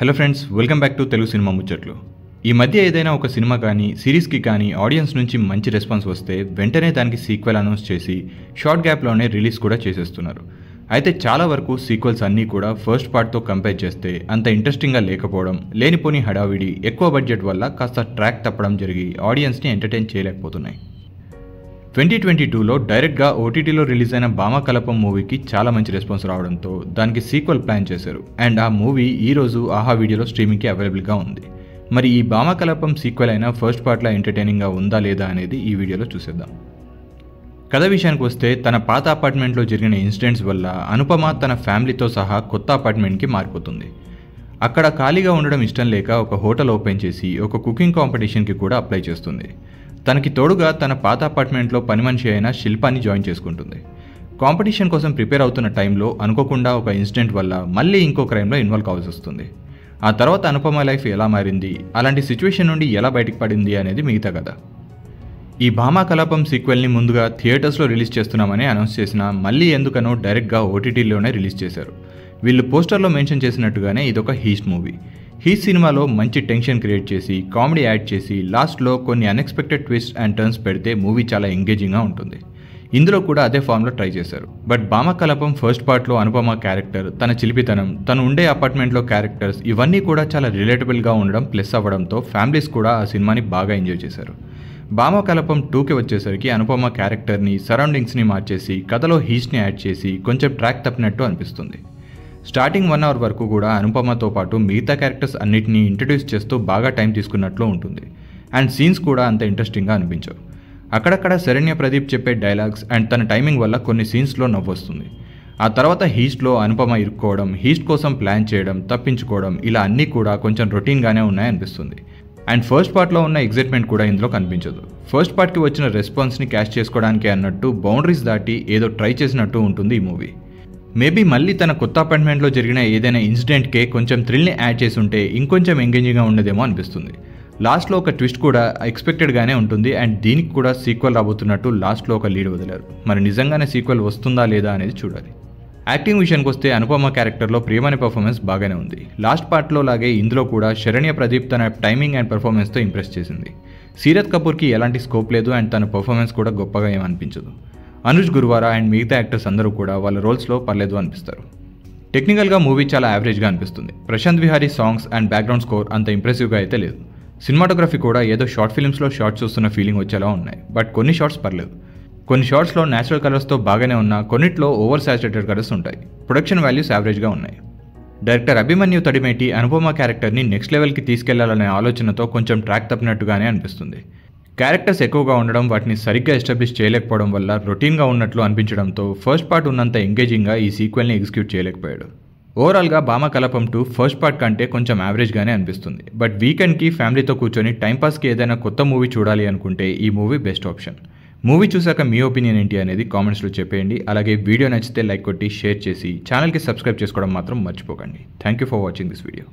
Hello friends, welcome back to Telugu cinema ముచ్చట్లు. ఈ మధ్య ఏదైనా ఒక సినిమా కానీ సిరీస్కి కానీ ఆడియన్స్ నుంచి మంచి రెస్పాన్స్ వస్తే వెంటనే దానికి సీక్వెల్ అనౌన్స్ చేసి షార్ట్ గ్యాప్లోనే రిలీజ్ కూడా చేసేస్తున్నారు. అయితే చాలా వరకు సీక్వెల్స్ అన్నీ కూడా ఫస్ట్ పార్ట్తో కంపేర్ చేస్తే అంత ఇంట్రెస్టింగ్గా లేకపోవడం, లేనిపోని హడావిడి, ఎక్కువ బడ్జెట్ వల్ల కాస్త ట్రాక్ తప్పడం జరిగి ఆడియన్స్ని ఎంటర్టైన్ చేయలేకపోతున్నాయి. 2022లో డైరెక్ట్గా ఓటీటీలో రిలీజ్ అయిన భామకలపం మూవీకి చాలా మంచి రెస్పాన్స్ రావడంతో దానికి సీక్వెల్ ప్లాన్ చేశారు. అండ్ ఆ మూవీ ఈరోజు ఆహా వీడియోలో స్ట్రీమింగ్కి అవైలబుల్గా ఉంది. మరి ఈ భామకలపం సీక్వెల్ అయినా ఫస్ట్ పార్ట్లో ఎంటర్టైనింగ్గా ఉందా లేదా అనేది ఈ వీడియోలో చూసేద్దాం. కథ విషయానికి వస్తే, తన పాత అపార్ట్మెంట్లో జరిగిన ఇన్సిడెంట్స్ వల్ల అనుపమ తన ఫ్యామిలీతో సహా కొత్త అపార్ట్మెంట్కి మారిపోతుంది. అక్కడ ఖాళీగా ఉండడం ఇష్టం లేక ఒక హోటల్ ఓపెన్ చేసి ఒక కుకింగ్ కాంపిటీషన్కి కూడా అప్లై చేస్తుంది. తనకి తోడుగా తన పాత అపార్ట్మెంట్లో పని మనిషి అయిన శిల్పాని జాయిన్ చేసుకుంటుంది. కాంపిటీషన్ కోసం ప్రిపేర్ అవుతున్న టైంలో అనుకోకుండా ఒక ఇన్సిడెంట్ వల్ల మళ్ళీ ఇంకో క్రైమ్లో ఇన్వాల్వ్ కావాల్సి వస్తుంది. ఆ తర్వాత అనుపమ లైఫ్ ఎలా మారింది, అలాంటి సిచ్యువేషన్ నుండి ఎలా బయటకు పడింది అనేది మిగతా కథ. ఈ భామకలాపం సీక్వెల్ని ముందుగా థియేటర్స్లో రిలీజ్ చేస్తున్నామని అనౌన్స్ చేసినా మళ్ళీ ఎందుకనో డైరెక్ట్గా ఓటీటీలోనే రిలీజ్ చేశారు. వీళ్ళు పోస్టర్లో మెన్షన్ చేసినట్టుగానే ఇదొక హీస్ట్ మూవీ. హీస్ట్ సినిమాలో మంచి టెన్షన్ క్రియేట్ చేసి, కామెడీ యాడ్ చేసి, లాస్ట్లో కొన్ని అన్ఎక్స్పెక్టెడ్ ట్విస్ట్ అండ్ టర్న్స్ పెడితే మూవీ చాలా ఎంగేజింగ్గా ఉంటుంది. ఇందులో కూడా అదే ఫామ్లో ట్రై చేశారు. బట్ భామకలాపం ఫస్ట్ పార్ట్లో అనుపమ క్యారెక్టర్, తన చిలిపితనం, తను ఉండే అపార్ట్మెంట్లో క్యారెక్టర్స్ ఇవన్నీ కూడా చాలా రిలేటబుల్గా ఉండడం ప్లస్ అవ్వడంతో ఫ్యామిలీస్ కూడా ఆ సినిమాని బాగా ఎంజాయ్ చేశారు. భామకలాపం 2కి వచ్చేసరికి అనుపమ క్యారెక్టర్ని, సరౌండింగ్స్ని మార్చేసి కథలో హీస్ట్ని యాడ్ చేసి కొంచెం ట్రాక్ తప్పినట్టు అనిపిస్తుంది. స్టార్టింగ్ 1 అవర్ వరకు కూడా అనుపమతో పాటు మిగతా క్యారెక్టర్స్ అన్నిటినీ ఇంట్రడ్యూస్ చేస్తూ బాగా టైం తీసుకున్నట్లు ఉంటుంది. అండ్ సీన్స్ కూడా అంత ఇంట్రెస్టింగ్గా అనిపించవు. అక్కడక్కడ శరణ్య ప్రదీప్ చెప్పే డైలాగ్స్ అండ్ తన టైమింగ్ వల్ల కొన్ని సీన్స్లో నవ్వొస్తుంది. ఆ తర్వాత హీస్ట్లో అనుపమ ఇరుక్కోవడం, హీస్ట్ కోసం ప్లాన్ చేయడం, తప్పించుకోవడం ఇలా అన్నీ కూడా కొంచెం రొటీన్గానే ఉన్నాయనిపిస్తుంది. అండ్ ఫస్ట్ పార్ట్లో ఉన్న ఎగ్జైట్మెంట్ కూడా ఇందులో కనిపించదు. ఫస్ట్ పార్ట్కి వచ్చిన రెస్పాన్స్ని క్యాష్ చేసుకోవడానికి అన్నట్టు బౌండరీస్ దాటి ఏదో ట్రై చేసినట్టు ఉంటుంది ఈ మూవీ. మేబీ మళ్ళీ తన కొత్త అపార్ట్మెంట్లో జరిగిన ఏదైనా ఇన్సిడెంట్కే కొంచెం థ్రిల్ని యాడ్ చేసి ఉంటే ఇంకొంచెం ఎంగేజింగ్గా ఉండదేమో అనిపిస్తుంది. లాస్ట్లో ఒక ట్విస్ట్ కూడా ఎక్స్పెక్టెడ్గానే ఉంటుంది. అండ్ దీనికి కూడా సీక్వెల్ రాబోతున్నట్టు లాస్ట్లో ఒక లీడ్ వదిలారు. మరి నిజంగానే సీక్వెల్ వస్తుందా లేదా అనేది చూడాలి. యాక్టింగ్ విషయానికి వస్తే అనుపమ క్యారెక్టర్లో ప్రియమణి పర్ఫార్మెన్స్ బాగానే ఉంది. లాస్ట్ పార్ట్లో లాగే ఇందులో కూడా శరణ్య ప్రదీప్ తన టైమింగ్ అండ్ పర్ఫార్మెన్స్తో ఇంప్రెస్ చేసింది. సీరత్ కపూర్కి ఎలాంటి స్కోప్ లేదు అండ్ తన పర్ఫార్మెన్స్ కూడా గొప్పగా ఏమనిపించదు. అనుజ్ గురువారా అండ్ మిగతా యాక్టర్స్ అందరూ కూడా వాళ్ళ రోల్స్లో పర్లేదు అనిపిస్తారు. టెక్నికల్గా మూవీ చాలా యావరేజ్గా అనిపిస్తుంది. Prashanth Vihari songs and background score అంత ఇంప్రెసివ్గా అయితే లేదు. సినిమాటోగ్రఫీ కూడా ఏదో షార్ట్ ఫిల్మ్స్లో షార్ట్స్ చూస్తున్న ఫీలింగ్ వచ్చేలా ఉన్నాయి. బట్ కొన్ని షార్ట్స్ పర్లేదు. కొన్ని షార్ట్స్లో న్యాచురల్ కలర్స్తో బాగానే ఉన్నా కొన్నిట్లో ఓవర్ సాచురేటెడ్ కలర్స్ ఉంటాయి. ప్రొడక్షన్ వాల్యూస్ యావరేజ్గా ఉన్నాయి. డైరెక్టర్ అభిమన్యు తడిమేటి అనుపమ క్యారెక్టర్ని నెక్స్ట్ లెవెల్కి తీసుకెళ్లాలనే ఆలోచనతో కొంచెం ట్రాక్ తప్పినట్టుగానే అనిపిస్తుంది. క్యారెక్టర్స్ ఎక్కువగా ఉండడం, వాటిని సరిగ్గా ఎస్టాబ్లిష్ చేయలేకపోవడం వల్ల రొటీన్గా ఉన్నట్లు అనిపించడంతో ఫస్ట్ పార్ట్ ఉన్నంత ఎంగేజింగ్గా ఈ సీక్వెల్ని ఎగ్జిక్యూట్ చేయలేకపోయాడు. ఓవరాల్గా భామకలాపం 2 ఫస్ట్ పార్ట్ కంటే కొంచెం యావరేజ్గానే అనిపిస్తుంది. బట్ వీకెండ్కి ఫ్యామిలీతో కూర్చొని టైంపాస్కి ఏదైనా కొత్త మూవీ చూడాలి అనుకుంటే ఈ మూవీ బెస్ట్ ఆప్షన్. మూవీ చూసాక మీ ఒపీనియన్ ఏంటి అనేది కామెంట్స్లో చెప్పేయండి. అలాగే వీడియో నచ్చితే లైక్ కొట్టి షేర్ చేసి ఛానల్కి సబ్స్క్రైబ్ చేసుకోవడం మాత్రం మర్చిపోకండి. Thank you for watching this video.